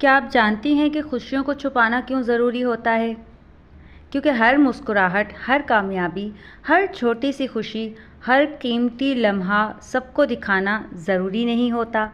क्या आप जानती हैं कि खुशियों को छुपाना क्यों ज़रूरी होता है? क्योंकि हर मुस्कुराहट, हर कामयाबी, हर छोटी सी खुशी, हर कीमती लम्हा सबको दिखाना ज़रूरी नहीं होता।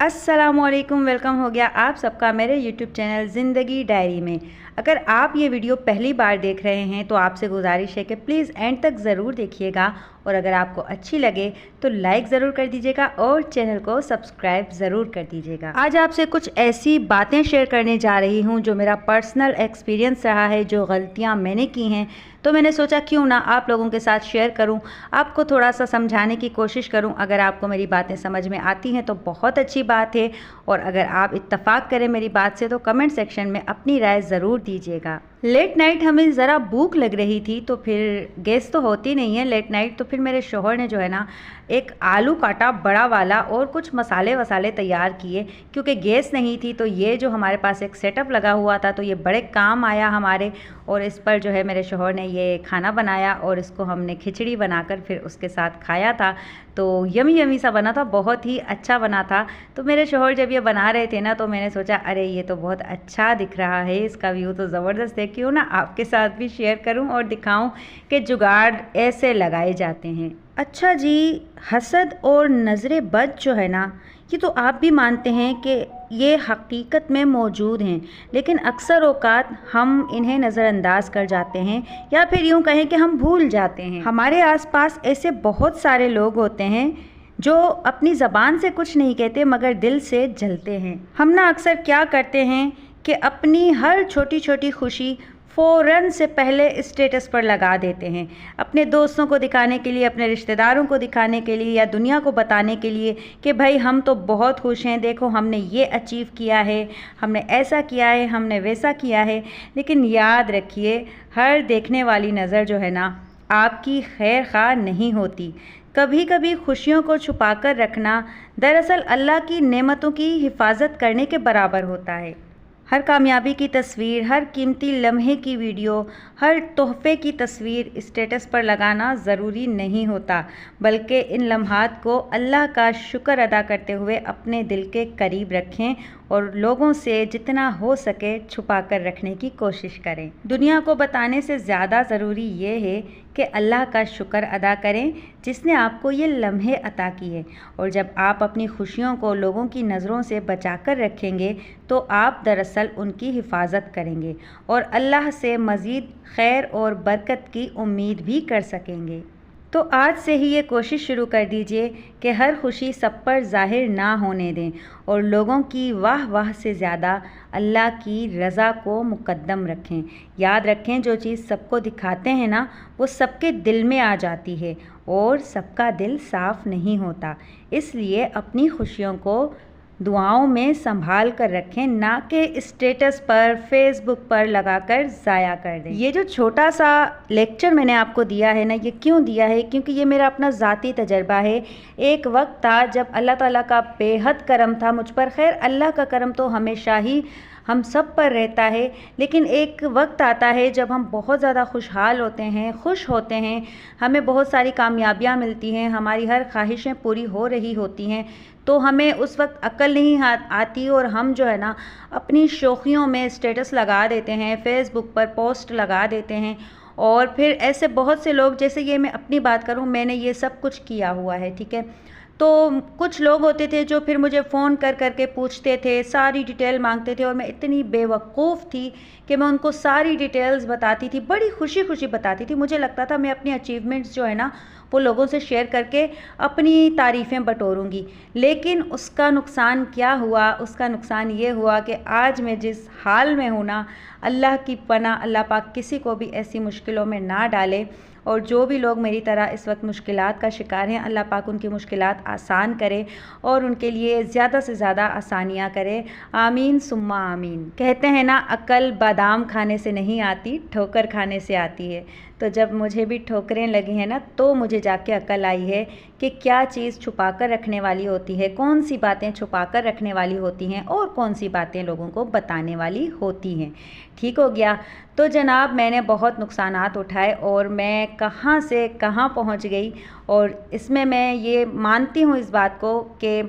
अस्सलामुअलैकुम, वेलकम हो गया आप सबका मेरे यूट्यूब चैनल ज़िंदगी डायरी में। अगर आप ये वीडियो पहली बार देख रहे हैं तो आपसे गुजारिश है कि प्लीज़ एंड तक ज़रूर देखिएगा, और अगर आपको अच्छी लगे तो लाइक ज़रूर कर दीजिएगा और चैनल को सब्सक्राइब ज़रूर कर दीजिएगा। आज आपसे कुछ ऐसी बातें शेयर करने जा रही हूँ जो मेरा पर्सनल एक्सपीरियंस रहा है, जो गलतियाँ मैंने की हैं, तो मैंने सोचा क्यों ना आप लोगों के साथ शेयर करूं, आपको थोड़ा सा समझाने की कोशिश करूं। अगर आपको मेरी बातें समझ में आती हैं तो बहुत अच्छी बात है, और अगर आप इत्तेफाक करें मेरी बात से तो कमेंट सेक्शन में अपनी राय ज़रूर दीजिएगा। लेट नाइट हमें ज़रा भूख लग रही थी, तो फिर गैस तो होती नहीं है लेट नाइट, तो फिर मेरे शोहर ने जो है ना एक आलू काटा बड़ा वाला और कुछ मसाले वसाले तैयार किए। क्योंकि गैस नहीं थी तो ये जो हमारे पास एक सेटअप लगा हुआ था तो ये बड़े काम आया हमारे, और इस पर जो है मेरे शोहर ने ये खाना बनाया और इसको हमने खिचड़ी बनाकर फिर उसके साथ खाया था। तो यमी यमी सा बना था, बहुत ही अच्छा बना था। तो मेरे शोहर जब ये बना रहे थे ना तो मैंने सोचा अरे ये तो बहुत अच्छा दिख रहा है, इसका व्यू तो ज़बरदस्त है, क्यों ना आपके साथ भी शेयर करूं और दिखाऊं कि जुगाड़ ऐसे लगाए जाते हैं। अच्छा जी, हसद और नज़र बद जो है ना, ये तो आप भी मानते हैं कि ये हकीकत में मौजूद हैं, लेकिन अक्सर औक़ात हम इन्हें नज़रअंदाज कर जाते हैं, या फिर यूँ कहें कि हम भूल जाते हैं। हमारे आसपास ऐसे बहुत सारे लोग होते हैं जो अपनी ज़बान से कुछ नहीं कहते मगर दिल से जलते हैं। हम ना अक्सर क्या करते हैं कि अपनी हर छोटी छोटी खुशी फ़ौरन से पहले स्टेटस पर लगा देते हैं, अपने दोस्तों को दिखाने के लिए, अपने रिश्तेदारों को दिखाने के लिए, या दुनिया को बताने के लिए कि भाई हम तो बहुत खुश हैं, देखो हमने ये अचीव किया है, हमने ऐसा किया है, हमने वैसा किया है। लेकिन याद रखिए, हर देखने वाली नज़र जो है ना आपकी खैर खा नहीं होती। कभी कभी खुशियों को छुपा कर रखना दरअसल अल्लाह की नेमतों की हिफाजत करने के बराबर होता है। हर कामयाबी की तस्वीर, हर कीमती लम्हे की वीडियो, हर तोहफ़े की तस्वीर स्टेटस पर लगाना ज़रूरी नहीं होता, बल्कि इन लम्हात को अल्लाह का शुक्र अदा करते हुए अपने दिल के करीब रखें और लोगों से जितना हो सके छुपा कर रखने की कोशिश करें। दुनिया को बताने से ज़्यादा ज़रूरी ये है कि अल्लाह का शुक्र अदा करें जिसने आपको ये लम्हे अता किए। और जब आप अपनी खुशियों को लोगों की नज़रों से बचा कर रखेंगे तो आप दरअसल उनकी हिफाजत करेंगे और अल्लाह से मज़ीद खैर और बरकत की उम्मीद भी कर सकेंगे। तो आज से ही ये कोशिश शुरू कर दीजिए कि हर खुशी सब पर ज़ाहिर ना होने दें, और लोगों की वाह वाह से ज़्यादा अल्लाह की रज़ा को मुक़द्दम रखें। याद रखें, जो चीज़ सबको दिखाते हैं ना वो सबके दिल में आ जाती है, और सबका दिल साफ़ नहीं होता। इसलिए अपनी खुशियों को दुआओं में संभाल कर रखें, ना कि स्टेटस पर, फेसबुक पर लगाकर ज़ाया कर दें। ये जो छोटा सा लेक्चर मैंने आपको दिया है ना, ये क्यों दिया है, क्योंकि ये मेरा अपना ज़ाती तजर्बा है। एक वक्त था जब अल्लाह ताला का बेहद करम था मुझ पर। खैर, अल्लाह का करम तो हमेशा ही हम सब पर रहता है, लेकिन एक वक्त आता है जब हम बहुत ज़्यादा खुशहाल होते हैं, खुश होते हैं, हमें बहुत सारी कामयाबियाँ मिलती हैं, हमारी हर ख्वाहिशें पूरी हो रही होती हैं, तो हमें उस वक्त अक्ल नहीं आती, और हम जो है ना अपनी शौक़ियों में स्टेटस लगा देते हैं, फ़ेसबुक पर पोस्ट लगा देते हैं। और फिर ऐसे बहुत से लोग, जैसे ये मैं अपनी बात करूँ, मैंने ये सब कुछ किया हुआ है, ठीक है। तो कुछ लोग होते थे जो फिर मुझे फ़ोन कर कर के पूछते थे, सारी डिटेल मांगते थे, और मैं इतनी बेवकूफ़ थी कि मैं उनको सारी डिटेल्स बताती थी, बड़ी खुशी खुशी बताती थी। मुझे लगता था मैं अपनी अचीवमेंट्स जो है ना वो लोगों से शेयर करके अपनी तारीफ़ें बटोरूंगी। लेकिन उसका नुकसान क्या हुआ? उसका नुकसान ये हुआ कि आज मैं जिस हाल में हूँ ना, अल्लाह की पनाह, अल्लाह पाक किसी को भी ऐसी मुश्किलों में ना डाले, और जो भी लोग मेरी तरह इस वक्त मुश्किलात का शिकार हैं, अल्लाह पाक उनकी मुश्किलात आसान करे और उनके लिए ज़्यादा से ज़्यादा आसानियाँ करे। आमीन सुम्मा आमीन। कहते हैं ना, अक्ल बादाम खाने से नहीं आती, ठोकर खाने से आती है। तो जब मुझे भी ठोकरें लगी हैं ना, तो मुझे जाके अक्ल आई है कि क्या चीज़ छुपा कर रखने वाली होती है, कौन सी बातें छुपा कर रखने वाली होती हैं, और कौन सी बातें लोगों को बताने वाली होती हैं। ठीक हो गया। तो जनाब, मैंने बहुत नुकसानात उठाए और मैं कहाँ से कहाँ पहुँच गई, और इसमें मैं ये मानती हूँ इस बात को कि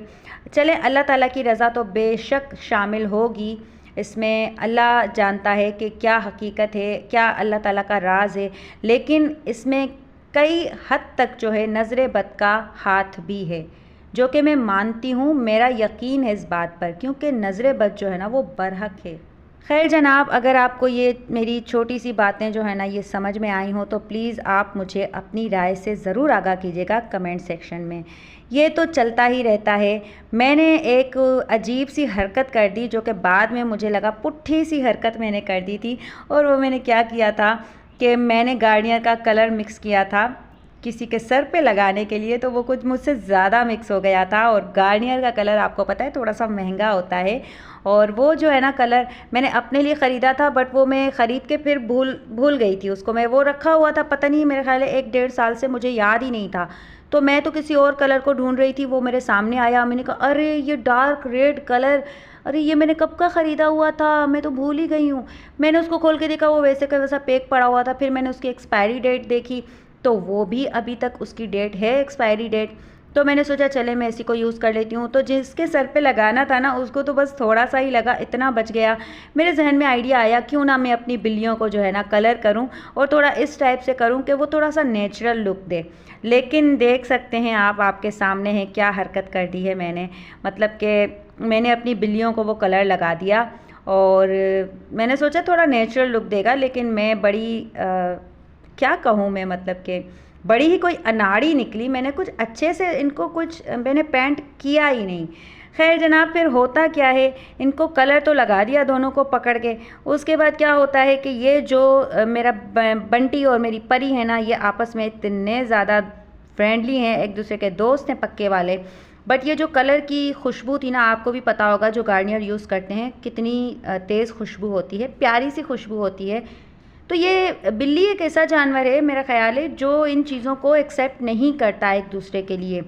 चलें, अल्लाह ताला की रज़ा तो बेशक शामिल होगी, इसमें अल्लाह जानता है कि क्या हकीकत है, क्या अल्लाह ताला का राज है, लेकिन इसमें कई हद तक जो है नज़र बद का हाथ भी है, जो कि मैं मानती हूँ, मेरा यकीन है इस बात पर, क्योंकि नज़र बद जो है ना वो बरहक है। खैर जनाब, अगर आपको ये मेरी छोटी सी बातें जो है ना ये समझ में आई हों तो प्लीज़ आप मुझे अपनी राय से ज़रूर आगाह कीजिएगा कमेंट सेक्शन में। ये तो चलता ही रहता है। मैंने एक अजीब सी हरकत कर दी जो कि बाद में मुझे लगा पुट्ठी सी हरकत मैंने कर दी थी, और वो मैंने क्या किया था कि मैंने गार्नियर का कलर मिक्स किया था किसी के सर पे लगाने के लिए, तो वो कुछ मुझसे ज़्यादा मिक्स हो गया था। और गार्नियर का कलर आपको पता है थोड़ा सा महंगा होता है, और वो जो है ना कलर मैंने अपने लिए ख़रीदा था, बट वो मैं ख़रीद के फिर भूल गई थी उसको। मैं वो रखा हुआ था, पता नहीं मेरे ख्याल है 1-1.5 साल से, मुझे याद ही नहीं था। तो मैं तो किसी और कलर को ढूंढ रही थी, वो मेरे सामने आया, मैंने कहा अरे ये डार्क रेड कलर, अरे ये मैंने कब का ख़रीदा हुआ था, मैं तो भूल ही गई हूँ। मैंने उसको खोल के देखा, वो वैसे का वैसा पैक पड़ा हुआ था। फिर मैंने उसकी एक्सपायरी डेट देखी, तो वो भी अभी तक उसकी डेट है, एक्सपायरी डेट। तो मैंने सोचा चले मैं इसी को यूज़ कर लेती हूँ। तो जिसके सर पे लगाना था ना उसको तो बस थोड़ा सा ही लगा, इतना बच गया। मेरे जहन में आइडिया आया क्यों ना मैं अपनी बिल्लियों को जो है ना कलर करूँ, और थोड़ा इस टाइप से करूँ कि वो थोड़ा सा नेचुरल लुक दे। लेकिन देख सकते हैं आप, आपके सामने है क्या हरकत कर दी है मैंने। मतलब कि मैंने अपनी बिल्लियों को वो कलर लगा दिया, और मैंने सोचा थोड़ा नेचुरल लुक देगा, लेकिन मैं बड़ी क्या कहूँ मैं, मतलब कि बड़ी ही कोई अनाड़ी निकली। मैंने कुछ अच्छे से इनको कुछ मैंने पेंट किया ही नहीं। खैर जनाब, फिर होता क्या है, इनको कलर तो लगा दिया दोनों को पकड़ के। उसके बाद क्या होता है कि ये जो मेरा बंटी और मेरी परी है ना, ये आपस में इतने ज़्यादा फ्रेंडली हैं, एक दूसरे के दोस्त हैं पक्के वाले। बट ये जो कलर की खुशबू थी ना, आपको भी पता होगा जो गार्नियर यूज़ करते हैं कितनी तेज़ खुशबू होती है, प्यारी सी खुशबू होती है। तो ये बिल्ली एक ऐसा जानवर है मेरा ख़्याल है जो इन चीज़ों को एक्सेप्ट नहीं करता एक दूसरे के लिए।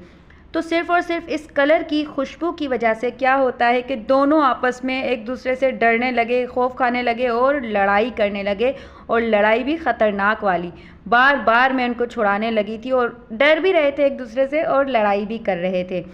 तो सिर्फ़ और सिर्फ इस कलर की खुशबू की वजह से क्या होता है कि दोनों आपस में एक दूसरे से डरने लगे, खौफ खाने लगे और लड़ाई करने लगे, और लड़ाई भी ख़तरनाक वाली। बार बार मैं उनको छुड़ाने लगी थी, और डर भी रहे थे एक दूसरे से और लड़ाई भी कर रहे थे।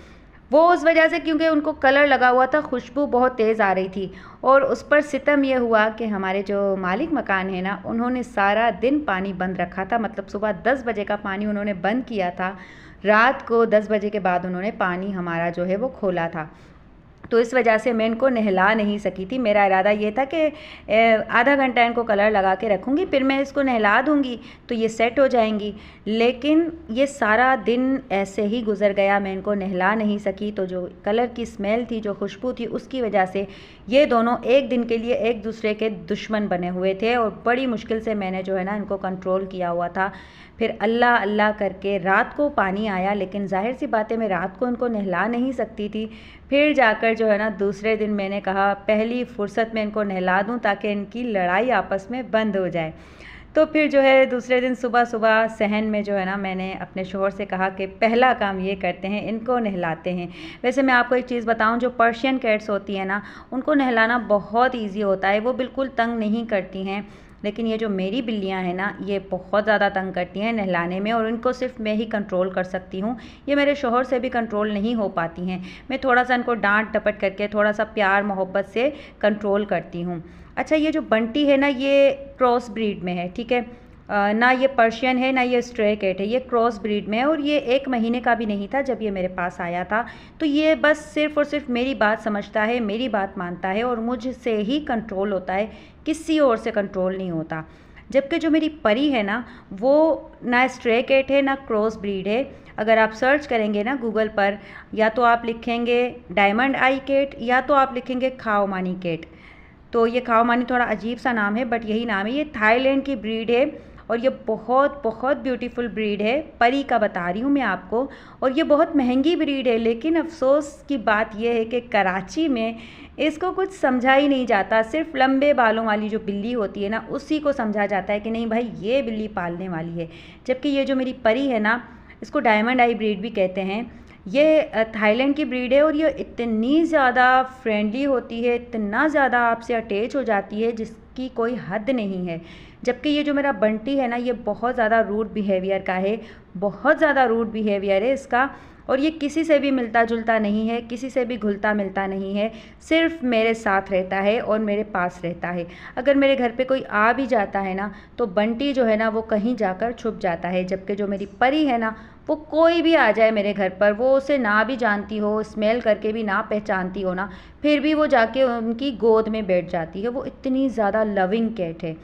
वो उस वजह से क्योंकि उनको कलर लगा हुआ था, खुशबू बहुत तेज़ आ रही थी। और उस पर सितम ये हुआ कि हमारे जो मालिक मकान है ना, उन्होंने सारा दिन पानी बंद रखा था। मतलब सुबह 10 बजे का पानी उन्होंने बंद किया था, रात को 10 बजे के बाद उन्होंने पानी हमारा जो है वो खोला था। तो इस वजह से मैं इनको नहला नहीं सकी थी। मेरा इरादा ये था कि आधा घंटा इनको कलर लगा के रखूँगी, फिर मैं इसको नहला दूँगी तो ये सेट हो जाएंगी। लेकिन ये सारा दिन ऐसे ही गुज़र गया, मैं इनको नहला नहीं सकी। तो जो कलर की स्मेल थी, जो खुशबू थी, उसकी वजह से ये दोनों एक दिन के लिए एक दूसरे के दुश्मन बने हुए थे, और बड़ी मुश्किल से मैंने जो है ना इनको कंट्रोल किया हुआ था। फिर अल्लाह अल्लाह करके रात को पानी आया, लेकिन जाहिर सी बात है मैं रात को इनको नहला नहीं सकती थी। फिर जाकर जो है ना दूसरे दिन मैंने कहा पहली फ़ुर्सत में इनको नहला दूं ताकि इनकी लड़ाई आपस में बंद हो जाए। तो फिर जो है दूसरे दिन सुबह सुबह सहन में जो है ना मैंने अपने शोहर से कहा कि पहला काम ये करते हैं, इनको नहलाते हैं। वैसे मैं आपको एक चीज़ बताऊं, जो पर्शियन कैट्स होती हैं ना, उनको नहलाना बहुत ईजी होता है, वो बिल्कुल तंग नहीं करती हैं। लेकिन ये जो मेरी बिल्लियां हैं ना, ये बहुत ज़्यादा तंग करती हैं नहलाने में, और इनको सिर्फ मैं ही कंट्रोल कर सकती हूँ। ये मेरे शोहर से भी कंट्रोल नहीं हो पाती हैं। मैं थोड़ा सा इनको डांट डपट करके, थोड़ा सा प्यार मोहब्बत से कंट्रोल करती हूँ। अच्छा, ये जो बंटी है ना, ये क्रॉस ब्रीड में है, ठीक है। ना ये पर्शियन है ना ये स्ट्रे कैट है, ये क्रॉस ब्रीड में है, और ये 1 महीने का भी नहीं था जब ये मेरे पास आया था। तो ये बस सिर्फ़ और सिर्फ मेरी बात समझता है, मेरी बात मानता है, और मुझसे ही कंट्रोल होता है, किसी और से कंट्रोल नहीं होता। जबकि जो मेरी परी है ना, वो ना स्ट्रे कैट है ना क्रॉस ब्रीड है। अगर आप सर्च करेंगे ना गूगल पर, या तो आप लिखेंगे डायमंड आई कैट, या तो आप लिखेंगे खाओमानी कैट। तो ये खाओमानी थोड़ा अजीब सा नाम है, बट यही नाम है। ये थाईलैंड की ब्रीड है, और ये बहुत बहुत ब्यूटीफुल ब्रीड है, परी का बता रही हूँ मैं आपको। और ये बहुत महंगी ब्रीड है, लेकिन अफसोस की बात यह है कि कराची में इसको कुछ समझा ही नहीं जाता। सिर्फ लंबे बालों वाली जो बिल्ली होती है ना, उसी को समझा जाता है कि नहीं भाई ये बिल्ली पालने वाली है। जबकि ये जो मेरी परी है ना, इसको डायमंड आई ब्रीड भी कहते हैं। ये थाईलैंड की ब्रीड है, और ये इतनी ज़्यादा फ्रेंडली होती है, इतना ज़्यादा आपसे अटैच हो जाती है जिसकी कोई हद नहीं है। जबकि ये जो मेरा बंटी है ना, ये बहुत ज़्यादा रूड बिहेवियर का है, बहुत ज़्यादा रूड बिहेवियर है इसका। और ये किसी से भी मिलता जुलता नहीं है, किसी से भी घुलता मिलता नहीं है, सिर्फ मेरे साथ रहता है और मेरे पास रहता है। अगर मेरे घर पे कोई आ भी जाता है ना तो बंटी जो है ना वो कहीं जाकर छुप जाता है, जबकि जो मेरी परी है ना वो कोई भी आ जाए मेरे घर पर, वो उसे ना भी जानती हो, स्मेल करके भी ना पहचानती हो ना, फिर भी वो जाके उनकी गोद में बैठ जाती है। वो इतनी ज़्यादा लविंग कैट है।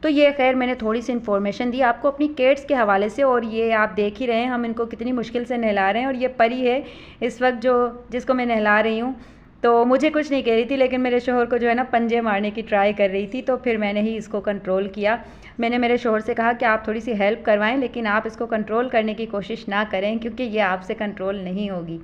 तो ये खैर मैंने थोड़ी सी इन्फॉर्मेशन दी आपको अपनी कैट्स के हवाले से, और ये आप देख ही रहे हैं हम इनको कितनी मुश्किल से नहला रहे हैं। और ये परी है इस वक्त जो जिसको मैं नहला रही हूँ। तो मुझे कुछ नहीं कह रही थी, लेकिन मेरे शोहर को जो है ना पंजे मारने की ट्राई कर रही थी, तो फिर मैंने ही इसको कंट्रोल किया। मैंने मेरे शोहर से कहा कि आप थोड़ी सी हेल्प करवाएं, लेकिन आप इसको कंट्रोल करने की कोशिश ना करें क्योंकि ये आपसे कंट्रोल नहीं होगी।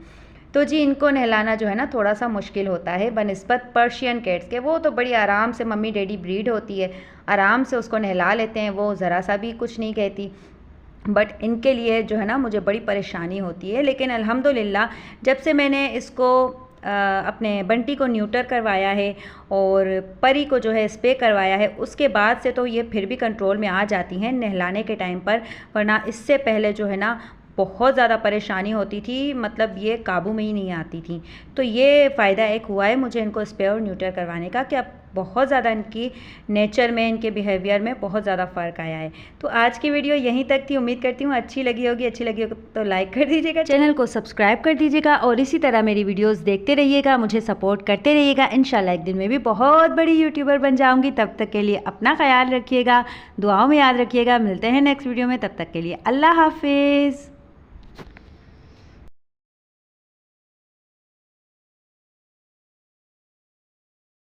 तो जी इनको नहलाना जो है ना थोड़ा सा मुश्किल होता है बनिस्बत पर्शियन कैट्स के। वो तो बड़ी आराम से मम्मी डैडी ब्रीड होती है, आराम से उसको नहला लेते हैं, वो ज़रा सा भी कुछ नहीं कहती। बट इनके लिए जो है ना मुझे बड़ी परेशानी होती है। लेकिन अल्हम्दुलिल्लाह जब से मैंने इसको अपने बंटी को न्यूटर करवाया है और परी को जो है स्प्रे करवाया है, उसके बाद से तो ये फिर भी कंट्रोल में आ जाती हैं नहलाने के टाइम पर, वरना इससे पहले जो है ना बहुत ज़्यादा परेशानी होती थी, मतलब ये काबू में ही नहीं आती थी। तो ये फ़ायदा एक हुआ है मुझे इनको स्प्रे और न्यूटर करवाने का कि अब बहुत ज़्यादा इनकी नेचर में, इनके बिहेवियर में बहुत ज़्यादा फ़र्क आया है। तो आज की वीडियो यहीं तक थी। उम्मीद करती हूँ अच्छी लगी होगी। अच्छी लगी हो तो लाइक कर दीजिएगा, चैनल को सब्सक्राइब कर दीजिएगा और इसी तरह मेरी वीडियोज़ देखते रहिएगा, मुझे सपोर्ट करते रहिएगा। इंशाल्लाह एक दिन मैं भी बहुत बड़ी यूट्यूबर बन जाऊँगी। तब तक के लिए अपना ख्याल रखिएगा, दुआओं में याद रखिएगा। मिलते हैं नेक्स्ट वीडियो में, तब तक के लिए अल्लाह हाफिज़।